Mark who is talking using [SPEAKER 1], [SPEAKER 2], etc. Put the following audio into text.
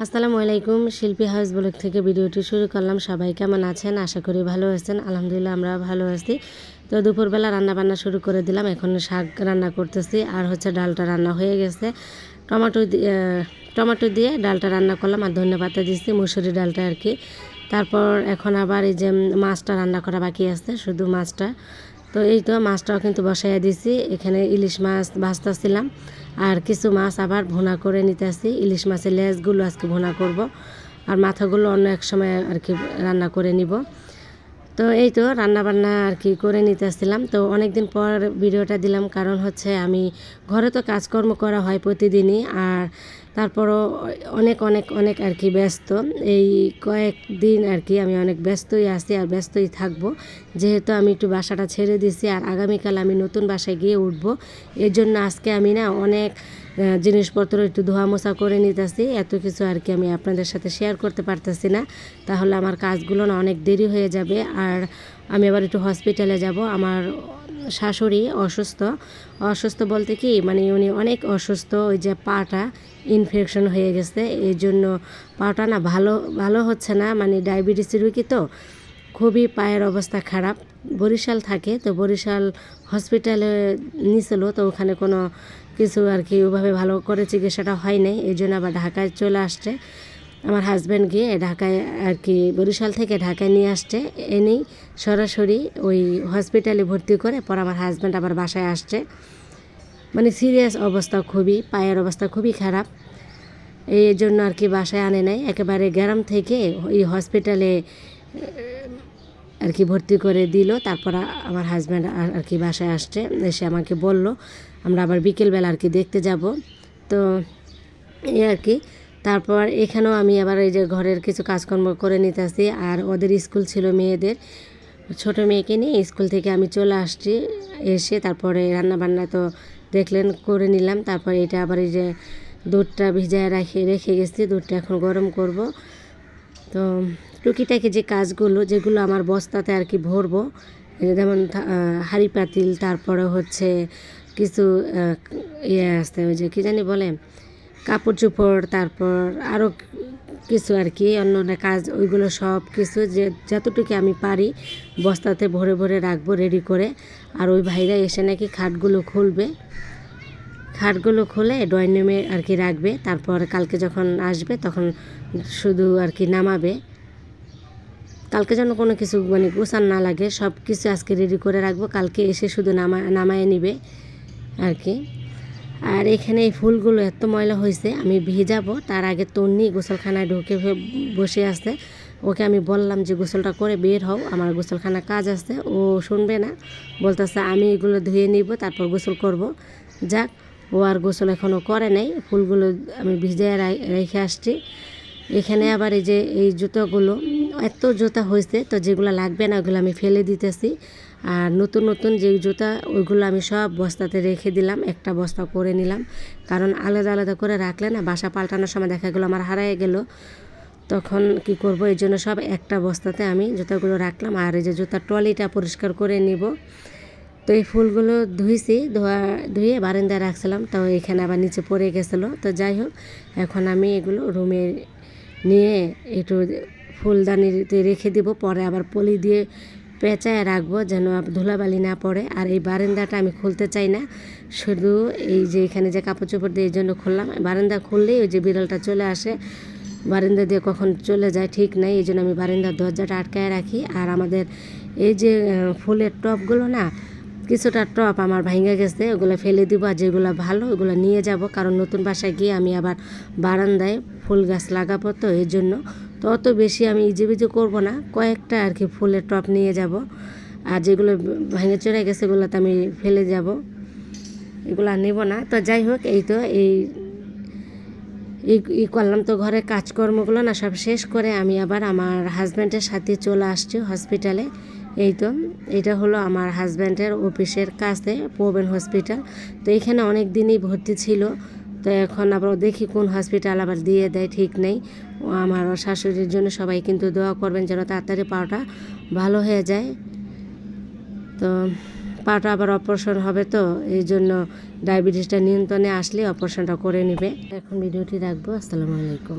[SPEAKER 1] আসসালামু আলাইকুম, শিল্পী হাউস ব্লগ থেকে ভিডিওটি শুরু করলাম। সবাই কেমন আছেন? আশা করি ভালো আছেন। আলহামদুলিল্লাহ আমরা ভালো আছি। তো দুপুরবেলা রান্নাবান্না শুরু করে দিলাম। এখন শাক রান্না করতেছি আর ডালটা রান্না হয়ে গেছে। টমেটো দিয়ে ডালটা রান্না করলাম আর ধন্যবাদটা দিচ্ছি, মুসুরি ডালটা আর কি। তারপর এখন আবার এই যে মাছটা রান্না করা বাকি আছে, শুধু মাছটা। তো এই তো মাছটাও কিন্তু বসাইয়া দিছি। এখানে ইলিশ মাছ ভাজতেছিলাম আর কিছু মাছ আবার ভুনা করে নিতেছি। ইলিশ মাছের লেজগুলো আজকে ভুনা করব আর মাথাগুলো অন্য এক সময় আর কি রান্না করে নিব। তো এই তো রান্নাবান্না আর কি করে নিতেছিলাম। তো অনেক দিন পর ভিডিওটা দিলাম, কারণ আমি ঘরে তো কাজকর্ম করা হয় প্রতিদিনই, আর তারপরও অনেক অনেক অনেক আর কি ব্যস্ত। এই কয়েকদিন আর কি আমি অনেক ব্যস্তই আছি আর ব্যস্তই থাকবো, যেহেতু আমি একটু বাসাটা ছেড়ে দিছি আর আগামীকাল আমি নতুন বাসায় গিয়ে উঠবো। এর জন্য আজকে আমি না অনেক জিনিসপত্র একটু ধোয়া মোছা করে নিতেছি। এত কিছু আর কি আমি আপনাদের সাথে শেয়ার করতে পারতেছি না, তাহলে আমার কাজগুলো না অনেক দেরি হয়ে যাবে। আর আমি আবার একটু হসপিটালে যাব। আমার শাশুড়ি অসুস্থ বলতে কি মানে উনি অনেক অসুস্থ। ওই যে পাটা ইনফেকশন হয়ে গেছে, এই জন্য পাটা না ভালো হচ্ছে না। মানে ডায়াবেটিসের রোগী তো, খুবই পায়ের অবস্থা খারাপ। বরিশাল থাকে, তো বরিশাল হসপিটালে নিয়েছিল, তো ওখানে কোনো কিছু আর কি ওভাবে ভালো করে চিকিৎসাটা হয় নাই। এই জন্য আবার ঢাকায় চলে আসছে আমার হাজব্যান্ড, গিয়ে ঢাকায় আর কি বরিশাল থেকে ঢাকায় নিয়ে আসছে। এনেই সরাসরি ওই হসপিটালে ভর্তি করে পর আমার হাজব্যান্ড আবার বাসায় আসছে। মানে সিরিয়াস অবস্থা, খুবই পায়ের অবস্থা খুবই খারাপ। এই জন্য আর কি বাসায় আনে নাই, একেবারে গ্রাম থেকে এই হসপিটালে আর কি ভর্তি করে দিল। তারপর আমার হাজব্যান্ড আর কি বাসায় আসছে, এসে আমাকে বলল আমরা আবার বিকেলবেলা আর কি দেখতে যাব। তো এই আর কি তারপর এখানেও আমি আবার এই যে ঘরের কিছু কাজকর্ম করে নিতেছি। আর ওদের স্কুল ছিল, মেয়েদের ছোট মেয়েকে নিয়ে স্কুল থেকে আমি চলে আসছি। এসে তারপরে রান্নাবান্না তো দেখলেন করে নিলাম। তারপর এটা আবার এই যে দুধটা ভিজায় রেখে গেছি, দুধটা এখন গরম করব। তো টুকিটাকি যে কাজগুলো যেগুলো আমার বস্তাতে আর কি ভরবো, যেমন হাঁড়ি পাতিল, তারপরে কিছু ইয়ে আসতে ওই যে কী জানি বলে কাপড় চোপড়, তারপর আরও কিছু আর কি অন্য কাজ, ওইগুলো সব কিছু যে যতটুকু আমি পারি বস্তাতে ভরে ভরে রাখবো রেডি করে। আর ওই ভাইরা এসে নাকি খাটগুলো খুলে ড্রয়িং রুমে আর কি রাখবে। তারপর কালকে যখন আসবে তখন শুধু আর কি নামাবে। কালকে যেন কোনো কিছু মানে গোছান না লাগে, সব কিছু আজকে রেডি করে রাখবো, কালকে এসে শুধু নামায় নিবে আর কি। আর এখানে এই ফুলগুলো এত ময়লা হয়েছে, আমি ভিজাবো তার আগে তন্নি গোসলখানায় ঢুকে বসে আছে। ওকে আমি বললাম যে গোসলটা করে বের হও, আমার গোসলখানা কাজ আছে। ও শুনবে না, বলতেছে আমি এগুলো ধুয়ে নিব তারপর গোসল করব। যাক, ও আর গোসল এখনও করে নাই। ফুলগুলো আমি ভিজিয়ে রেখে আসছি। এখানে আবার এই জুতোগুলো এত জুতা হয়েছে, তো যেগুলো লাগবে না ওগুলো আমি ফেলে দিতেছি। আর নতুন নতুন যে জুতা ওইগুলো আমি সব বস্তাতে রেখে দিলাম, একটা বস্তা করে নিলাম। কারণ আলাদা আলাদা করে রাখলে না বাসা পাল্টানোর সময় দেখা গেলো আমার হারিয়ে গেল, তখন কি করব। এই জন্য সব একটা বস্তাতে আমি জুতাগুলো রাখলাম। আর এই যে জুতার ট্রলিটা পরিষ্কার করে নিব। তো এই ফুলগুলো ধুয়ে বারান্দায় রাখছিলাম, তো এখানে আবার নিচে পড়ে গেছিলো। তো যাই হোক, এখন আমি এগুলো রুমে নিয়ে একটু ফুলদানিতে রেখে দিব, পরে আবার পলি দিয়ে পেঁচায় রাখবো যেন ধুলাবালি না পড়ে। আর এই বারান্দাটা আমি খুলতে চাই না, শুধু এই যে এখানে যে কাপড় চোপড় দিয়ে এই জন্য খুললাম। বারান্দা খুললেই ওই যে বিড়ালটা চলে আসে, বারান্দা দিয়ে কখন চলে যায় ঠিক নাই, এই জন্য আমি বারান্দার দরজাটা আটকায় রাখি। আর আমাদের এই যে ফুলের টবগুলো না, কিছুটা টব আমার ভাঙে গেছে, ওগুলো ফেলে দিব। আর যেগুলো ভালো ওগুলো নিয়ে যাব, কারণ নতুন বাসায় গিয়ে আমি আবার বারান্দায় ফুল গাছ লাগাবো। তো এই জন্য তো অত বেশি আমি ইজিবিজি করবো না, কয়েকটা আর কি ফুলের টব নিয়ে যাব। আর যেগুলো ভেঙে চড়ে গেছে এগুলো তো আমি ফেলে যাব, এগুলো নেব না। তো যাই হোক, এই তো এই করলাম। তো ঘরের কাজকর্মগুলো না সব শেষ করে আমি আবার আমার হাজব্যান্ডের সাথে চলে আসছি হসপিটালে। এই তো এটা হলো আমার হাজব্যান্ডের অফিসের কাছে প্রবেন হসপিটাল। তো এখানে অনেক দিনই ভর্তি ছিল, তো এখন আবার দেখি কোন হসপিটাল আবার দিয়ে দেয় ঠিক নেই। আমার শাশুড়ির জন্য সবাই কিন্তু দোয়া করবেন যেন তাড়াতাড়ি পাটা ভালো হয়ে যায়। তো পাটা আবার অপারেশন হবে, তো এই জন্য ডায়াবেটিসটা নিয়ন্ত্রণে আসলে অপারেশনটা করে নেবে। এখন ভিডিওটি রাখবো। আসসালামু আলাইকুম।